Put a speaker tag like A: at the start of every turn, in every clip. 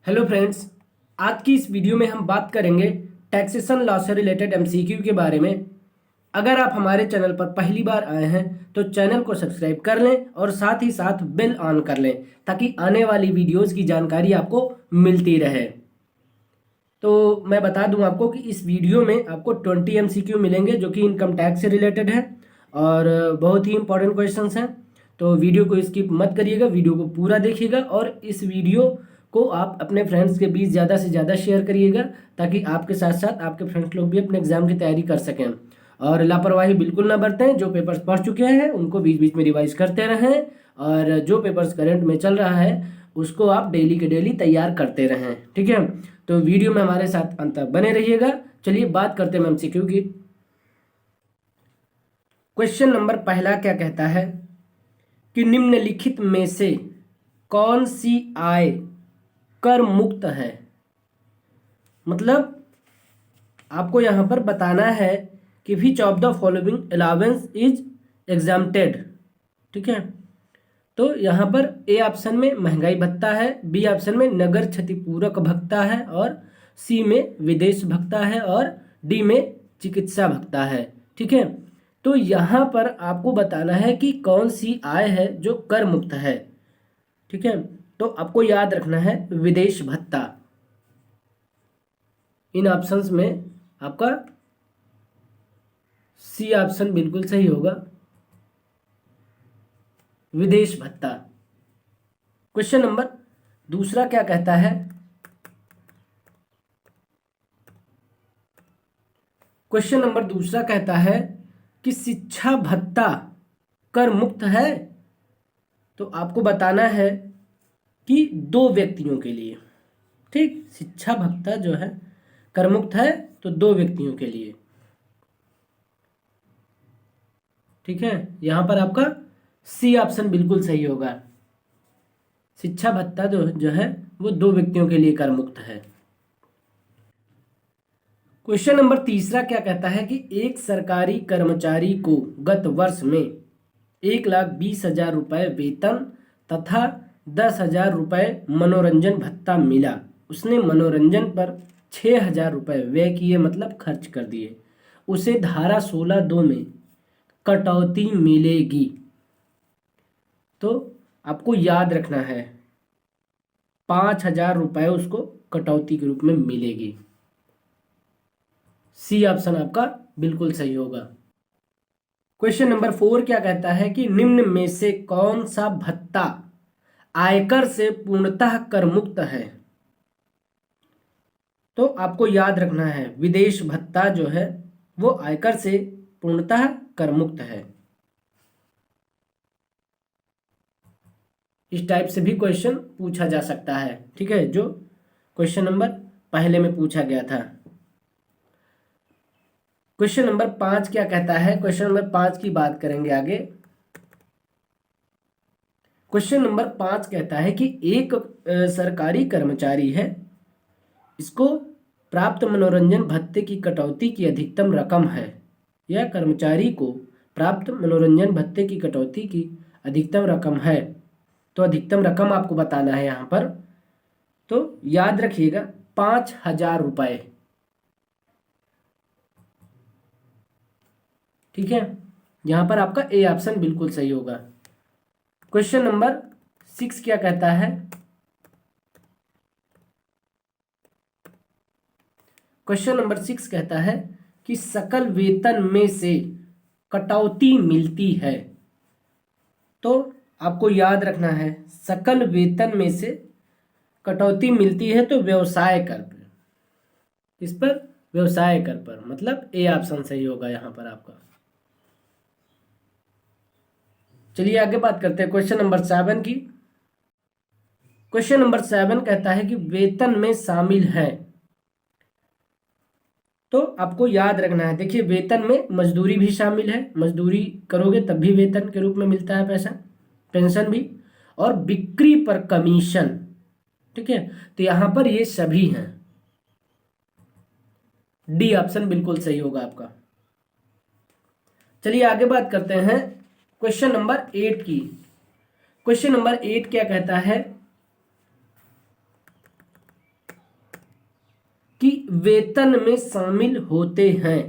A: Hello friends, आज की इस वीडियो में हम बात करेंगे टैक्सेशन लॉ से रिलेटेड एमसीक्यू के बारे में। अगर आप हमारे चैनल पर पहली बार आए हैं तो चैनल को सब्सक्राइब कर लें और साथ ही साथ बेल ऑन कर लें ताकि आने वाली वीडियोस की जानकारी आपको मिलती रहे। तो मैं बता दूं आपको कि इस वीडियो में आपको 20 एमसीक्यू मिलेंगे जो कि इनकम टैक्स से रिलेटेड है और बहुत ही इंपॉर्टेंट क्वेश्चंस हैं। तो वीडियो को स्किप मत करिएगा, वीडियो को पूरा देखिएगा और इस वीडियो को आप अपने फ्रेंड्स के बीच ज़्यादा से ज़्यादा शेयर करिएगा ताकि आपके साथ साथ आपके फ्रेंड्स लोग भी अपने एग्जाम की तैयारी कर सकें। और लापरवाही बिल्कुल ना बरतें, जो पेपर्स पढ़ चुके हैं उनको बीच बीच में रिवाइज करते रहें और जो पेपर्स करंट में चल रहा है उसको आप डेली के डेली तैयार करते रहें। ठीक है, तो वीडियो में हमारे साथ अंत तक बने रहिएगा। चलिए बात करते हैं एमसीक्यू की। क्वेश्चन नंबर पहला क्या कहता है कि निम्नलिखित में से कौन सी आय कर मुक्त है। मतलब आपको यहां पर बताना है कि which of the following allowance is exempted. ठीक है, तो यहाँ पर ए ऑप्शन में महंगाई भत्ता है, बी ऑप्शन में नगर क्षतिपूरक भत्ता है और सी में विदेश भत्ता है और डी में चिकित्सा भत्ता है। ठीक है, तो यहाँ पर आपको बताना है कि कौन सी आय है जो कर मुक्त है। ठीक है, तो आपको याद रखना है विदेश भत्ता। इन ऑप्शंस में आपका सी ऑप्शन बिल्कुल सही होगा, विदेश भत्ता। क्वेश्चन नंबर दूसरा क्या कहता है, क्वेश्चन नंबर दूसरा कहता है कि शिक्षा भत्ता कर मुक्त है। तो आपको बताना है कि दो व्यक्तियों के लिए। ठीक, शिक्षा भत्ता जो है कर मुक्त है तो दो व्यक्तियों के लिए। ठीक है, यहां पर आपका सी ऑप्शन बिल्कुल सही होगा, शिक्षा भत्ता जो है वो दो व्यक्तियों के लिए कर मुक्त है। क्वेश्चन नंबर तीसरा क्या कहता है कि एक सरकारी कर्मचारी को गत वर्ष में 1,20,000 रुपये वेतन तथा 10,000 रुपये मनोरंजन भत्ता मिला। उसने मनोरंजन पर 6,000 रुपये व्यय किए, मतलब खर्च कर दिए। उसे धारा 16(2) में कटौती मिलेगी। तो आपको याद रखना है 5,000 रुपये उसको कटौती के रूप में मिलेगी। सी ऑप्शन आपका बिल्कुल सही होगा। क्वेश्चन नंबर 4 क्या कहता है कि निम्न में से कौन सा भत्ता आयकर से पूर्णतः कर मुक्त है। तो आपको याद रखना है विदेश भत्ता जो है वो आयकर से पूर्णतः कर मुक्त है। इस टाइप से भी क्वेश्चन पूछा जा सकता है। ठीक है, जो क्वेश्चन नंबर पहले में पूछा गया था। क्वेश्चन नंबर 5 क्या कहता है, क्वेश्चन नंबर 5 की बात करेंगे आगे। क्वेश्चन नंबर 5 कहता है कि एक सरकारी कर्मचारी है, इसको प्राप्त मनोरंजन भत्ते की कटौती की अधिकतम रकम है। यह कर्मचारी को प्राप्त मनोरंजन भत्ते की कटौती की अधिकतम रकम है। तो अधिकतम रकम आपको बताना है यहाँ पर। तो याद रखिएगा 5,000 रुपये। ठीक है, यहाँ पर आपका ए ऑप्शन बिल्कुल सही होगा। क्वेश्चन नंबर 6 क्या कहता है, क्वेश्चन नंबर 6 कहता है कि सकल वेतन में से कटौती मिलती है। तो आपको याद रखना है सकल वेतन में से कटौती मिलती है तो व्यवसाय कर पर, इस पर व्यवसाय कर पर, मतलब ए ऑप्शन सही होगा यहाँ पर आपका। चलिए आगे बात करते हैं क्वेश्चन नंबर 7 की। क्वेश्चन नंबर 7 कहता है कि वेतन में शामिल है। तो आपको याद रखना है, देखिए वेतन में मजदूरी भी शामिल है, मजदूरी करोगे तब भी वेतन के रूप में मिलता है पैसा, पेंशन भी, और बिक्री पर कमीशन। ठीक है, तो यहां पर ये सभी हैं, डी ऑप्शन बिल्कुल सही होगा आपका। चलिए आगे बात करते हैं क्वेश्चन नंबर 8 की। क्वेश्चन नंबर 8 क्या कहता है कि वेतन में शामिल होते हैं।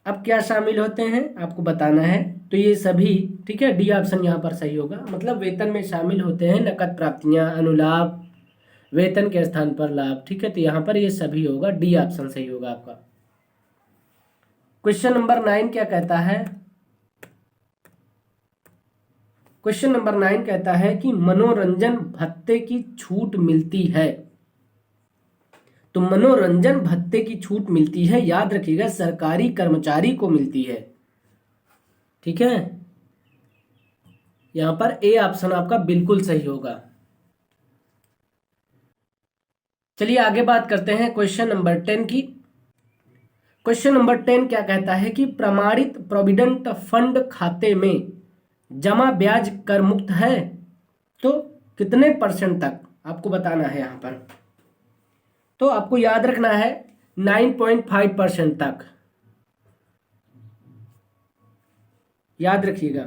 A: अब क्या शामिल होते हैं आपको बताना है, तो ये सभी, ठीक है, डी ऑप्शन यहाँ पर सही होगा। मतलब वेतन में शामिल होते हैं नकद प्राप्तियां, अनुलाभ, वेतन के स्थान पर लाभ, ठीक है, तो यहाँ पर ये सभी होगा, डी ऑप्शन सही होगा आपका। क्वेश्चन नंबर 9 क्या कहता है? क्वेश्चन नंबर 9 कहता है कि मनोरंजन भत्ते की छूट मिलती है। तो मनोरंजन भत्ते की छूट मिलती है, याद रखिएगा, सरकारी कर्मचारी को मिलती है, ठीक है। यहां पर ए ऑप्शन आपका बिल्कुल सही होगा। चलिए आगे बात करते हैं क्वेश्चन नंबर 10 की। क्वेश्चन नंबर 10 क्या कहता है कि प्रमाणित प्रोविडेंट फंड खाते में जमा ब्याज कर मुक्त है। तो कितने % तक आपको बताना है यहां पर? तो आपको याद रखना है 9.5% तक, याद रखिएगा।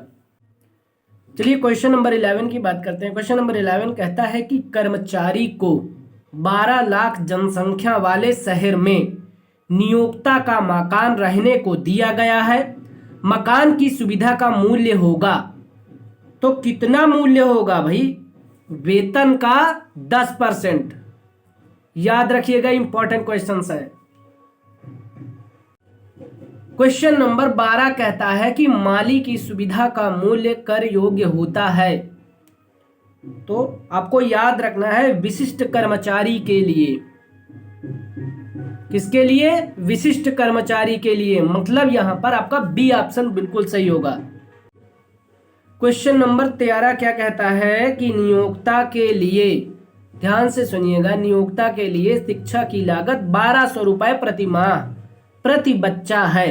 A: चलिए क्वेश्चन नंबर 11 की बात करते हैं। क्वेश्चन नंबर 11 कहता है कि कर्मचारी को 12 लाख जनसंख्या वाले शहर में नियोक्ता का मकान रहने को दिया गया है। मकान की सुविधा का मूल्य होगा, तो कितना मूल्य होगा भाई? वेतन का 10%। याद रखिएगा, इंपॉर्टेंट क्वेश्चन है। क्वेश्चन नंबर 12 कहता है कि माली की सुविधा का मूल्य कर योग्य होता है। तो आपको याद रखना है विशिष्ट कर्मचारी के लिए। किसके लिए? विशिष्ट कर्मचारी के लिए। मतलब यहां पर आपका बी ऑप्शन बिल्कुल सही होगा। क्वेश्चन नंबर 13 क्या कहता है कि नियोक्ता के लिए, ध्यान से सुनिएगा, नियोक्ता के लिए शिक्षा की लागत 1200 रुपए प्रति माह प्रति बच्चा है।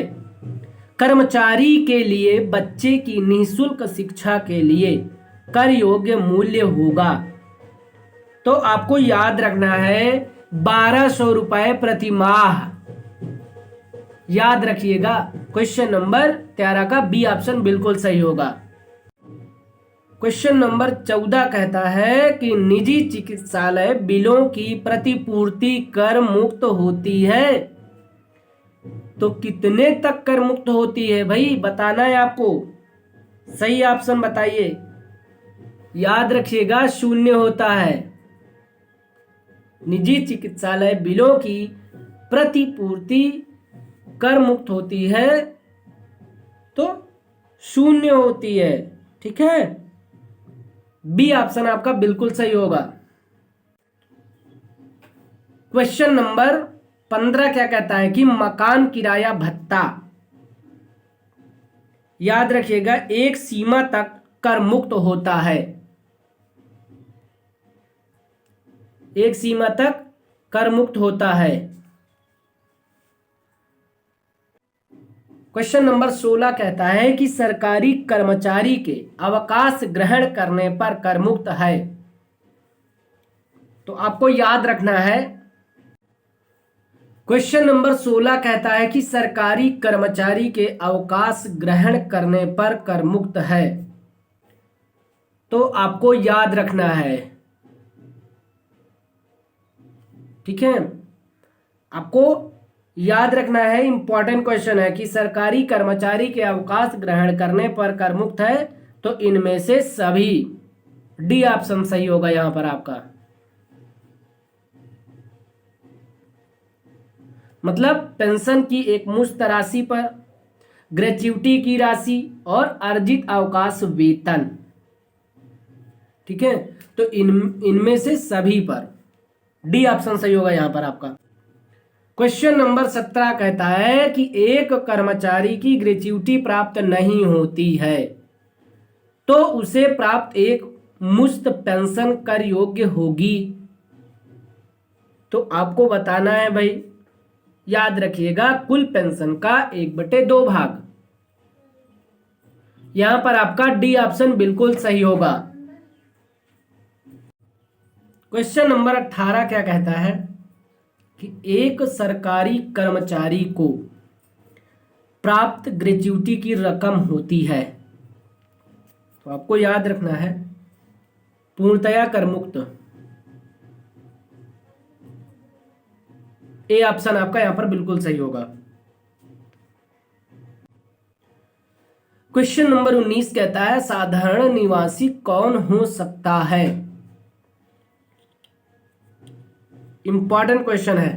A: कर्मचारी के लिए बच्चे की निःशुल्क शिक्षा के लिए कर योग्य मूल्य होगा। तो आपको याद रखना है 1200 रुपए प्रति माह। याद रखिएगा, क्वेश्चन नंबर 13 का बी ऑप्शन बिल्कुल सही होगा। क्वेश्चन नंबर 14 कहता है कि निजी चिकित्सालय बिलों की प्रतिपूर्ति कर मुक्त होती है। तो कितने तक कर मुक्त होती है भाई, बताना है आपको। सही ऑप्शन बताइए। याद रखिएगा 0 होता है। निजी चिकित्सालय बिलों की प्रतिपूर्ति कर मुक्त होती है तो 0 होती है, ठीक है। बी ऑप्शन आपका बिल्कुल सही होगा। क्वेश्चन नंबर 15 क्या कहता है कि मकान किराया भत्ता, याद रखिएगा, एक सीमा तक कर मुक्त होता है। एक सीमा तक कर मुक्त होता है। क्वेश्चन नंबर 16 कहता है कि सरकारी कर्मचारी के अवकाश ग्रहण करने पर कर मुक्त है। तो आपको याद रखना है, क्वेश्चन नंबर 16 कहता है कि सरकारी कर्मचारी के अवकाश ग्रहण करने पर कर मुक्त है। तो आपको याद रखना है, ठीक है, आपको याद रखना है, इंपॉर्टेंट क्वेश्चन है कि सरकारी कर्मचारी के अवकाश ग्रहण करने पर कर मुक्त है। तो इनमें से सभी, डी ऑप्शन सही होगा यहां पर आपका। मतलब पेंशन की एक मुश्त राशि पर, ग्रेच्युटी की राशि और अर्जित अवकाश वेतन, ठीक है। तो इनमें से सभी पर डी ऑप्शन सही होगा यहां पर आपका। क्वेश्चन नंबर 17 कहता है कि एक कर्मचारी की ग्रेच्युटी प्राप्त नहीं होती है तो उसे प्राप्त एक मुश्त पेंशन कर योग्य होगी। तो आपको बताना है भाई, याद रखिएगा, कुल पेंशन का 1/2 भाग। यहां पर आपका डी ऑप्शन बिल्कुल सही होगा। क्वेश्चन नंबर 18 क्या कहता है कि एक सरकारी कर्मचारी को प्राप्त ग्रेच्युटी की रकम होती है। तो आपको याद रखना है पूर्णतया कर मुक्त। ए ऑप्शन आपका यहां पर बिल्कुल सही होगा। क्वेश्चन नंबर 19 कहता है साधारण निवासी कौन हो सकता है। इंपॉर्टेंट क्वेश्चन है,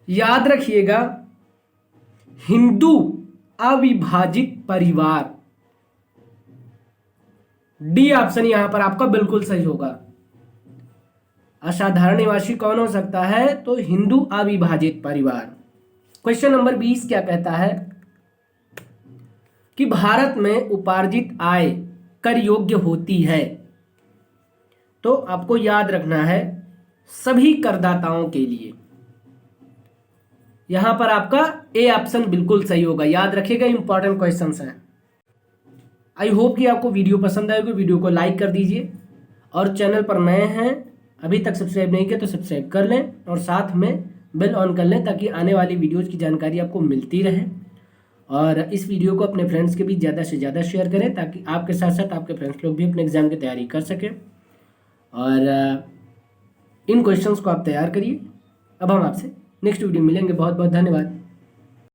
A: याद रखिएगा। हिंदू अविभाजित परिवार, डी ऑप्शन यहां पर आपका बिल्कुल सही होगा। असाधारण निवासी कौन हो सकता है, तो हिंदू अविभाजित परिवार। क्वेश्चन नंबर 20 क्या कहता है कि भारत में उपार्जित आय कर योग्य होती है। तो आपको याद रखना है सभी करदाताओं के लिए, यहां पर आपका ए ऑप्शन बिल्कुल सही होगा। याद रखिएगा, इंपॉर्टेंट क्वेश्चंस हैं। आई होप कि आपको वीडियो पसंद आएगी। वीडियो को लाइक कर दीजिए और चैनल पर नए हैं अभी तक सब्सक्राइब नहीं किया तो सब्सक्राइब कर लें और साथ में बेल ऑन कर लें ताकि आने वाली वीडियोज़ की जानकारी आपको मिलती रहे। और इस वीडियो को अपने फ्रेंड्स के बीच ज़्यादा से ज़्यादा शेयर करें ताकि आपके साथ साथ आपके फ्रेंड्स लोग भी अपने एग्जाम की तैयारी कर सकें। और इन क्वेश्चंस को आप तैयार करिए। अब हम आपसे नेक्स्ट वीडियो मिलेंगे। बहुत बहुत धन्यवाद।